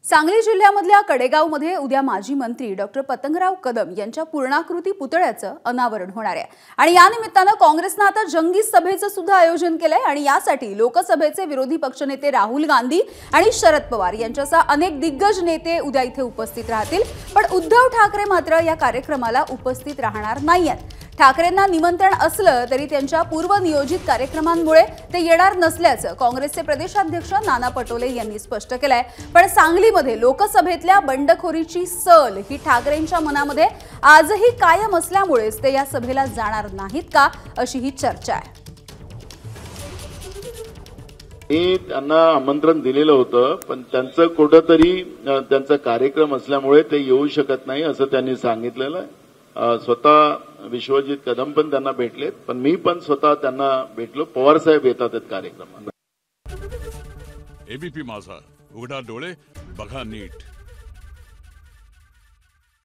सांगली जिल्ह्यामधल्या कडेगावमध्ये उद्या माजी मंत्री डॉक्टर पतंगराव कदम यांच्या पूर्णाकृती पुतळ्याचं अनावरण होणार आहे आणि या निमित्तानं काँग्रेसनं आता जंगी सभेचं सुद्धा आयोजन केलंय आणि यासाठी लोकसभेचे विरोधी पक्षनेते राहुल गांधी आणि शरद पवार यांच्यासह अनेक दिग्गज नेते उद्या इथे उपस्थित राहतील। पण उद्धव ठाकरे मात्र या कार्यक्रमाला उपस्थित राहणार नाहीयेत। ठाकरेंना निमंत्रण असलं तरी त्यांच्या पूर्वनियोजित कार्यक्रमांमुळे ते येणार नसल्याचं काँग्रेसचे प्रदेशाध्यक्ष नाना पटोले यांनी स्पष्ट केलंय। पण सांगलीमध्ये लोकसभेतल्या बंडखोरीची सल ही ठाकरेंच्या मनामध्ये आजही कायम असल्यामुळे ते या सभेला जाणार नाहीत का अशी ही चर्चा आहे। मी त्यांना आमंत्रण दिलेलं होतं, पण त्यांचं कुठेतरी त्यांचा कार्यक्रम असल्यामुळे ते येऊ शकत नाही असं त्यांनी सांगितलेलं आहे। स्वतः विश्वजित कदम पण त्यांना भेटलेत, पण मी पण स्वतः त्यांना भेटलो। पवार साहेब येतात कार्यक्रमात। एबीपी माझा, उघडा डोळे बघा नीट।